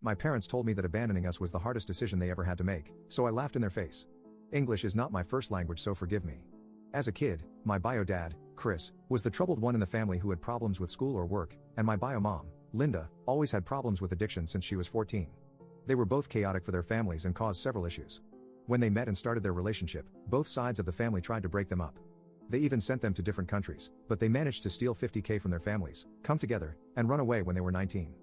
My parents told me that abandoning us was the hardest decision they ever had to make, so I laughed in their face. English is not my first language, so forgive me. As a kid, my bio dad, Chris, was the troubled one in the family who had problems with school or work, and my bio mom, Linda, always had problems with addiction since she was 14. They were both chaotic for their families and caused several issues. When they met and started their relationship, both sides of the family tried to break them up. They even sent them to different countries, but they managed to steal $50K from their families, come together, and run away when they were 19.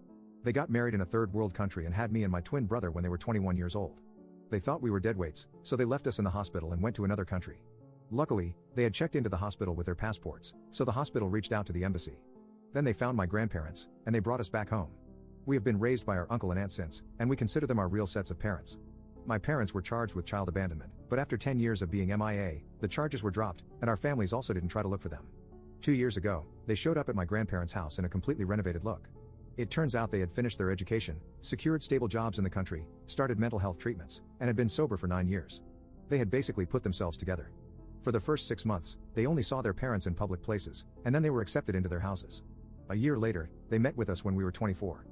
They got married in a third world country and had me and my twin brother when they were 21 years old. They thought we were deadweights, so they left us in the hospital and went to another country. Luckily, they had checked into the hospital with their passports, so the hospital reached out to the embassy. Then they found my grandparents, and they brought us back home. We have been raised by our uncle and aunt since, and we consider them our real sets of parents. My parents were charged with child abandonment, but after 10 years of being MIA, the charges were dropped, and our families also didn't try to look for them. 2 years ago, they showed up at my grandparents' house in a completely renovated look. It turns out they had finished their education, secured stable jobs in the country, started mental health treatments, and had been sober for 9 years. They had basically put themselves together. For the first 6 months, they only saw their parents in public places, and then they were accepted into their houses. A year later, they met with us when we were 24.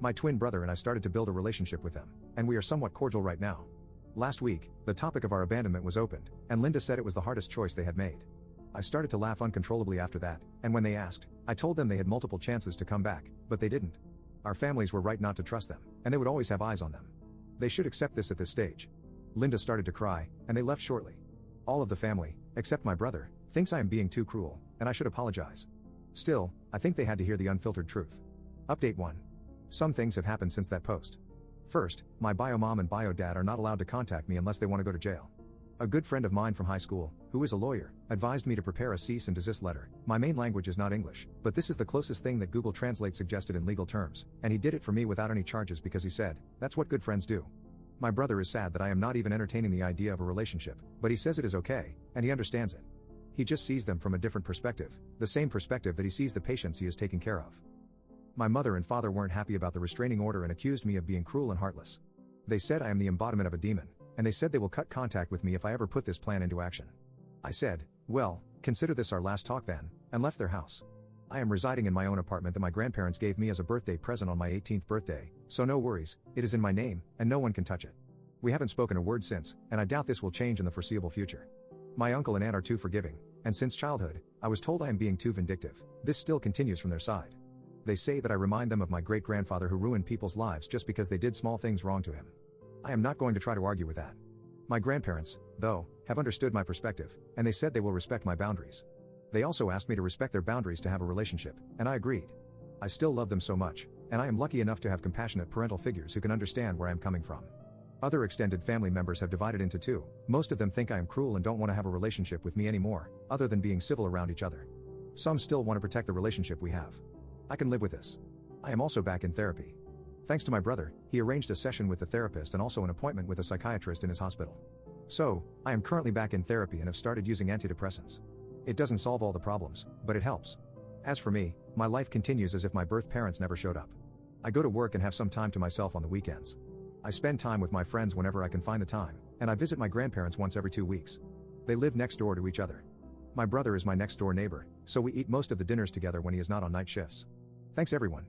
My twin brother and I started to build a relationship with them, and we are somewhat cordial right now. Last week, the topic of our abandonment was opened, and Linda said it was the hardest choice they had made. I started to laugh uncontrollably after that, and when they asked, I told them they had multiple chances to come back, but they didn't. Our families were right not to trust them, and they would always have eyes on them. They should accept this at this stage. Linda started to cry, and they left shortly. All of the family, except my brother, thinks I am being too cruel, and I should apologize. Still, I think they had to hear the unfiltered truth. Update 1. Some things have happened since that post. First, my bio mom and bio dad are not allowed to contact me unless they want to go to jail. A good friend of mine from high school, who is a lawyer, advised me to prepare a cease and desist letter. My main language is not English, but this is the closest thing that Google Translate suggested in legal terms, and he did it for me without any charges because he said, that's what good friends do. My brother is sad that I am not even entertaining the idea of a relationship, but he says it is okay, and he understands it. He just sees them from a different perspective, the same perspective that he sees the patients he is taking care of. My mother and father weren't happy about the restraining order and accused me of being cruel and heartless. They said I am the embodiment of a demon, and they said they will cut contact with me if I ever put this plan into action. I said, well, consider this our last talk then, and left their house. I am residing in my own apartment that my grandparents gave me as a birthday present on my 18th birthday, so no worries, it is in my name, and no one can touch it. We haven't spoken a word since, and I doubt this will change in the foreseeable future. My uncle and aunt are too forgiving, and since childhood, I was told I am being too vindictive. This still continues from their side. They say that I remind them of my great-grandfather who ruined people's lives just because they did small things wrong to him. I am not going to try to argue with that. My grandparents, though, have understood my perspective, and they said they will respect my boundaries. They also asked me to respect their boundaries to have a relationship, and I agreed. I still love them so much, and I am lucky enough to have compassionate parental figures who can understand where I am coming from. Other extended family members have divided into two. Most of them think I am cruel and don't want to have a relationship with me anymore, other than being civil around each other. Some still want to protect the relationship we have. I can live with this. I am also back in therapy. Thanks to my brother, he arranged a session with the therapist and also an appointment with a psychiatrist in his hospital. So, I am currently back in therapy and have started using antidepressants. It doesn't solve all the problems, but it helps. As for me, my life continues as if my birth parents never showed up. I go to work and have some time to myself on the weekends. I spend time with my friends whenever I can find the time, and I visit my grandparents once every 2 weeks. They live next door to each other. My brother is my next door neighbor, so we eat most of the dinners together when he is not on night shifts. Thanks everyone.